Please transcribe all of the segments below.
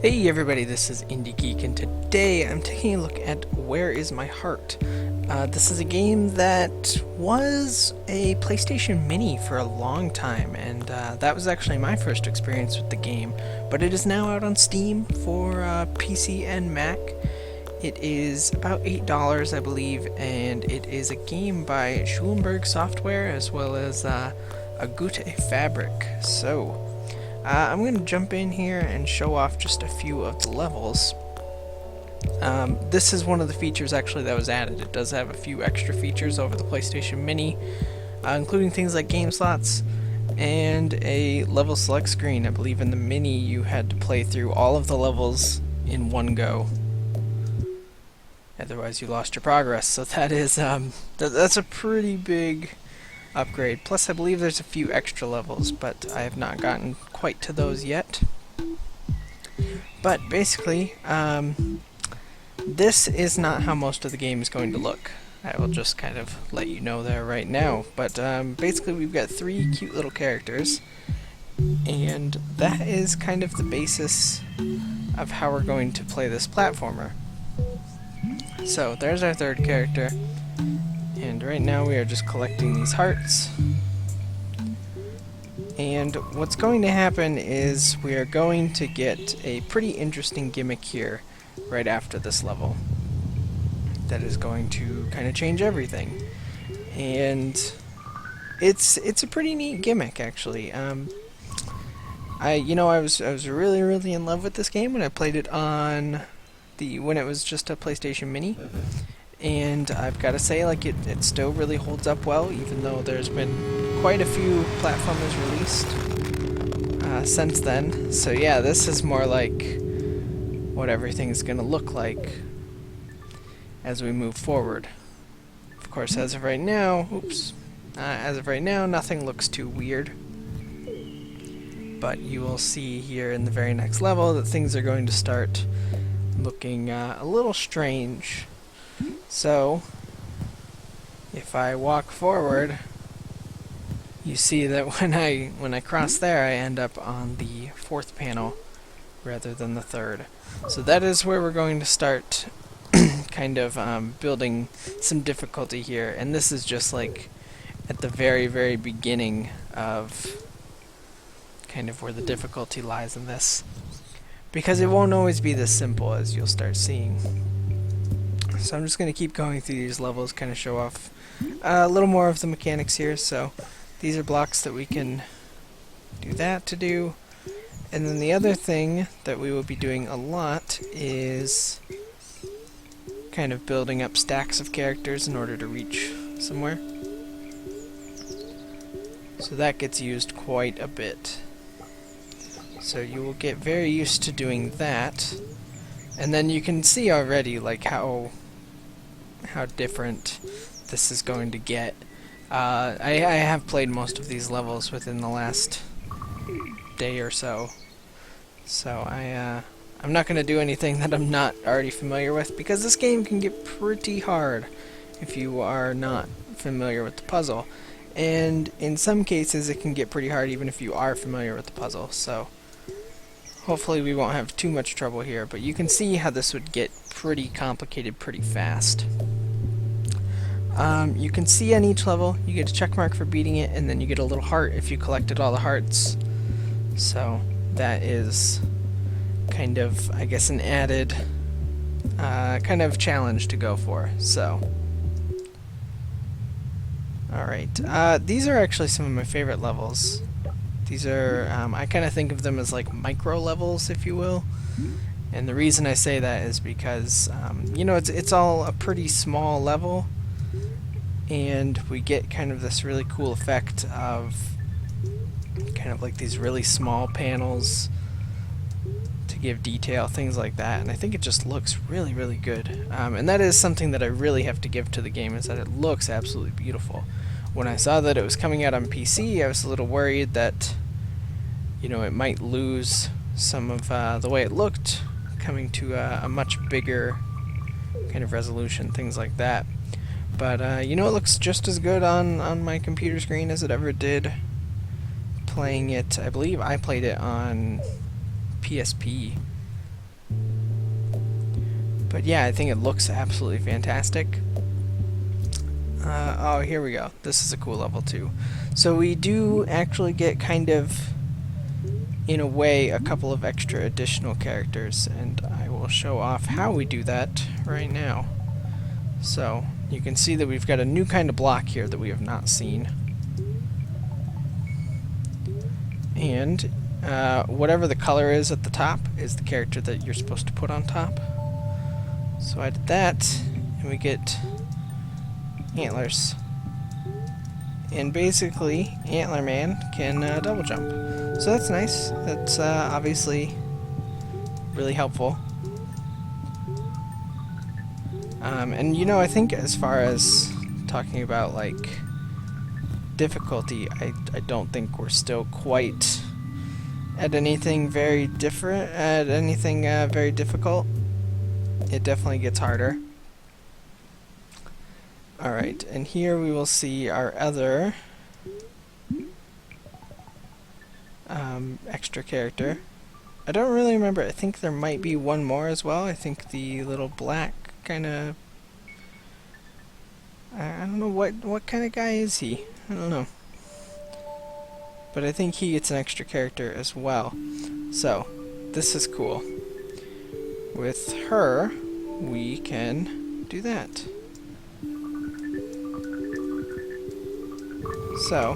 Hey everybody, this is IndieGeek, and today I'm taking a look at Where Is My Heart? This is a game that was a PlayStation Mini for a long time, and that was actually my first experience with the game, but it is now out on Steam for PC and Mac. It is about $8, I believe, and it is a game by Schulenberg Software as well as Agute Fabric. So, I'm going to jump in here and show off just a few of the levels. This is one of the features actually that was added. It does have a few extra features over the PlayStation Mini, including things like game slots and a level select screen. I believe in the Mini you had to play through all of the levels in one go. Otherwise you lost your progress. So that is that's a pretty big upgrade. Plus I believe there's a few extra levels, but I have not gotten quite to those yet. But basically, this is not how most of the game is going to look. I will just kind of let you know there right now. But basically we've got three cute little characters, and that is kind of the basis of how we're going to play this platformer. So there's our third character. And right now we are just collecting these hearts. And what's going to happen is we are going to get a pretty interesting gimmick here right after this level that is going to kind of change everything. And it's a pretty neat gimmick, actually. I was really in love with this game when I played it on when it was just a PlayStation Mini. And I've got to say, like, it still really holds up well, even though there's been quite a few platformers released since then. So yeah, this is more like what everything's going to look like as we move forward. Of course, as of right now, nothing looks too weird. But you will see here in the very next level that things are going to start looking a little strange. So, if I walk forward, you see that when I cross there, I end up on the fourth panel rather than the third. So that is where we're going to start kind of building some difficulty here. And this is just like at the very beginning of kind of where the difficulty lies in this. Because it won't always be this simple, as you'll start seeing. So I'm just going to keep going through these levels, kind of show off a little more of the mechanics here. So these are blocks that we can do that to do. And then the other thing that we will be doing a lot is kind of building up stacks of characters in order to reach somewhere. So that gets used quite a bit. So you will get very used to doing that. And then you can see already like how different this is going to get. I have played most of these levels within the last day or so. So I'm not going to do anything that I'm not already familiar with, because this game can get pretty hard if you are not familiar with the puzzle. And in some cases it can get pretty hard even if you are familiar with the puzzle. So hopefully we won't have too much trouble here, but you can see how this would get pretty complicated pretty fast. You can see on each level you get a check mark for beating it, and then you get a little heart if you collected all the hearts. So that is kind of, I guess, an added kind of challenge to go for. So alright, these are actually some of my favorite levels. These are, I kind of think of them as like micro levels, if you will. And the reason I say that is because, it's all a pretty small level, and we get kind of this really cool effect of kind of like these really small panels to give detail, things like that. And I think it just looks really good. And that is something that I really have to give to the game, is that it looks absolutely beautiful. When I saw that it was coming out on PC, I was a little worried that, it might lose some of the way it looked, coming to a much bigger kind of resolution, things like that. But, it looks just as good on my computer screen as it ever did playing it. I believe I played it on PSP But yeah, I think it looks absolutely fantastic. Oh, here we go. This is a cool level too. So we do actually get kind of, in a way, a couple of extra additional characters, and I will show off how we do that right now. So you can see that we've got a new kind of block here that we have not seen. And whatever the color is at the top is the character that you're supposed to put on top. So I did that, and we get antlers. And basically, Antler Man can double jump. So that's nice. That's obviously really helpful. And you know, I think as far as talking about like difficulty, I don't think we're still quite at anything very different, at anything very difficult. It definitely gets harder. Alright, and here we will see our other extra character. I don't really remember. I think there might be one more as well. I think the little black kind of... I don't know what kind of guy is he. I don't know. But I think he gets an extra character as well. So, this is cool. With her, we can do that. So,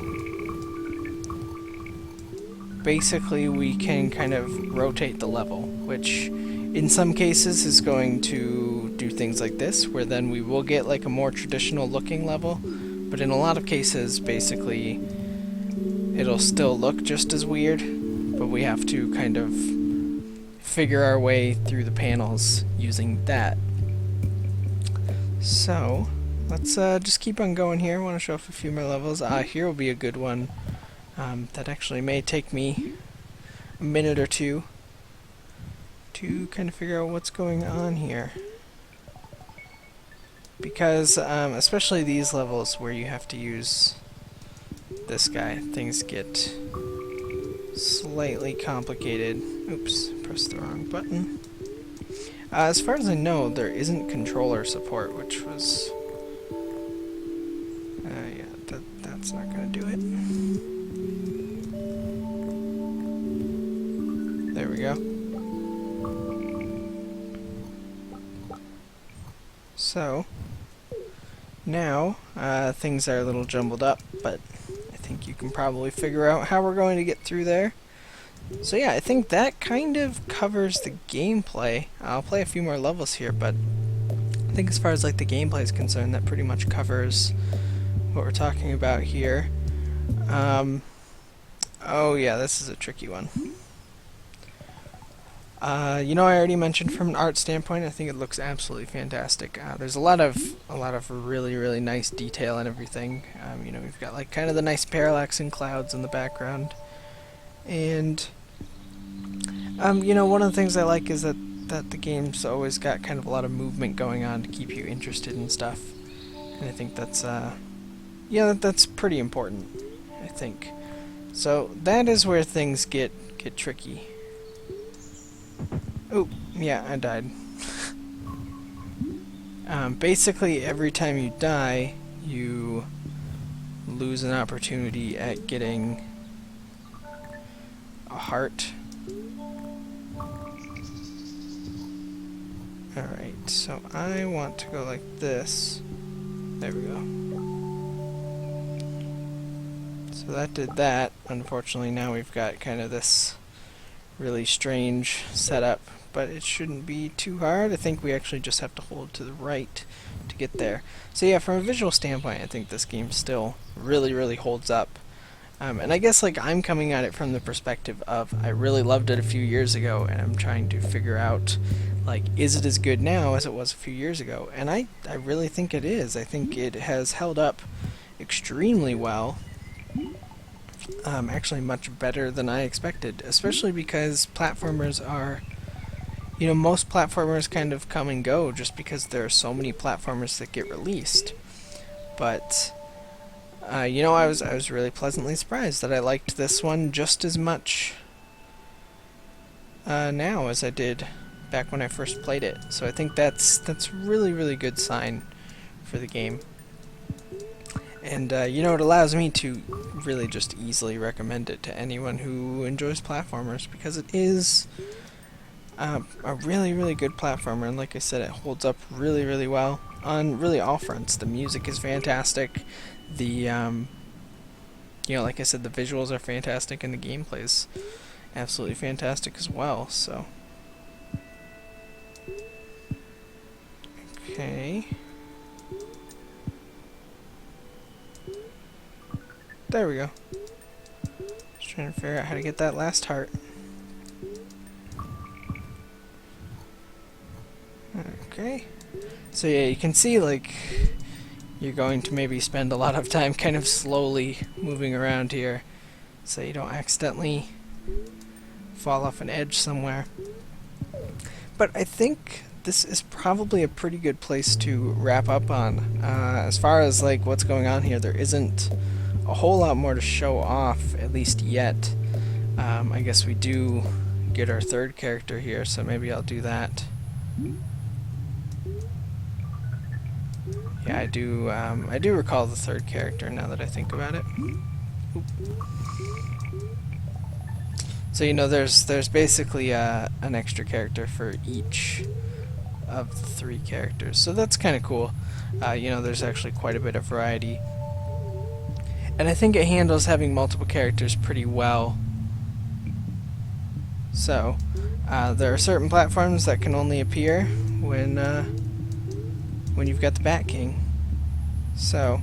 basically we can kind of rotate the level, which in some cases is going to do things like this, where then we will get like a more traditional looking level, but in a lot of cases basically it'll still look just as weird, but we have to kind of figure our way through the panels using that. So let's just keep on going here. I want to show off a few more levels. Here will be a good one that actually may take me a minute or two to kind of figure out what's going on here. Because, especially these levels where you have to use this guy, things get slightly complicated. Oops, pressed the wrong button. As far as I know, there isn't controller support, which was... yeah, that's not going to do it. There we go. So, now, things are a little jumbled up, but I think you can probably figure out how we're going to get through there. So yeah, I think that kind of covers the gameplay. I'll play a few more levels here, but I think as far as like the gameplay is concerned, that pretty much covers what we're talking about here. Oh yeah, this is a tricky one. You know, I already mentioned from an art standpoint, I think it looks absolutely fantastic. There's a lot of really nice detail and everything. You know, we've got like kind of the nice parallax and clouds in the background, and you know, one of the things I like is that the game's always got kind of a lot of movement going on to keep you interested in stuff, and I think that's yeah, that's pretty important, I think. So that is where things get tricky. Oh, yeah, I died. Basically, every time you die, you lose an opportunity at getting a heart. Alright, so I want to go like this. There we go. So that did that. Unfortunately, now we've got kind of this really strange setup, but it shouldn't be too hard. I think we actually just have to hold to the right to get there. So yeah, from a visual standpoint, I think this game still really holds up. And I guess like I'm coming at it from the perspective of I really loved it a few years ago, and I'm trying to figure out like, is it as good now as it was a few years ago? And I really think it is. I think it has held up extremely well. Actually much better than I expected, especially because platformers are, you know, most platformers kind of come and go just because there are so many platformers that get released. But you know, I was really pleasantly surprised that I liked this one just as much now as I did back when I first played it. So I think that's really, really good sign for the game. And you know, it allows me to really just easily recommend it to anyone who enjoys platformers, because it is a really, really good platformer, and like I said, it holds up really, really well on really all fronts. The music is fantastic. The you know, like I said, the visuals are fantastic, and the gameplay is absolutely fantastic as well. So, okay, there we go. Just trying to figure out how to get that last heart. Okay, so yeah, you can see, like, you're going to maybe spend a lot of time kind of slowly moving around here, so you don't accidentally fall off an edge somewhere. But I think this is probably a pretty good place to wrap up on. As far as like what's going on here, there isn't a whole lot more to show off, at least yet. I guess we do get our third character here, so maybe I'll do that. Yeah, I do recall the third character now that I think about it. Oop. So you know, there's basically an extra character for each of the 3 characters, so that's kind of cool. You know, there's actually quite a bit of variety, and I think it handles having multiple characters pretty well. So there are certain platforms that can only appear when you've got the Bat King. So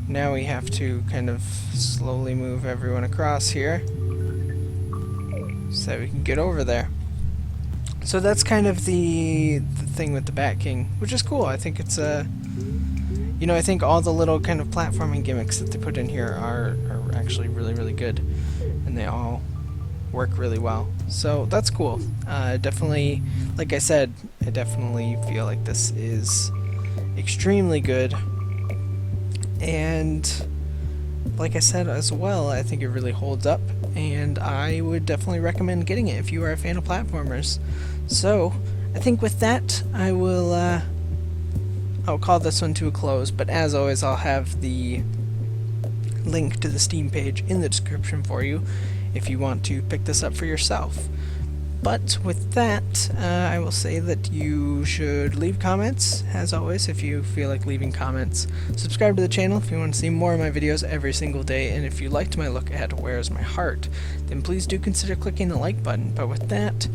now we have to kind of slowly move everyone across here so that we can get over there. So that's kind of the thing with the Bat King, which is cool. I think it's you know, I think all the little kind of platforming gimmicks that they put in here are actually really, really good, and they all work really well. So that's cool. Definitely, like I said, I definitely feel like this is extremely good. And like I said as well, I think it really holds up, and I would definitely recommend getting it if you are a fan of platformers. So I think with that, I'll call this one to a close, but as always, I'll have the link to the Steam page in the description for you if you want to pick this up for yourself. But with that, I will say that you should leave comments, as always, if you feel like leaving comments. Subscribe to the channel if you want to see more of my videos every single day, and if you liked my look at Where's My Heart, then please do consider clicking the like button. But with that,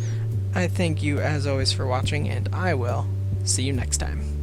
I thank you as always for watching, and I will see you next time.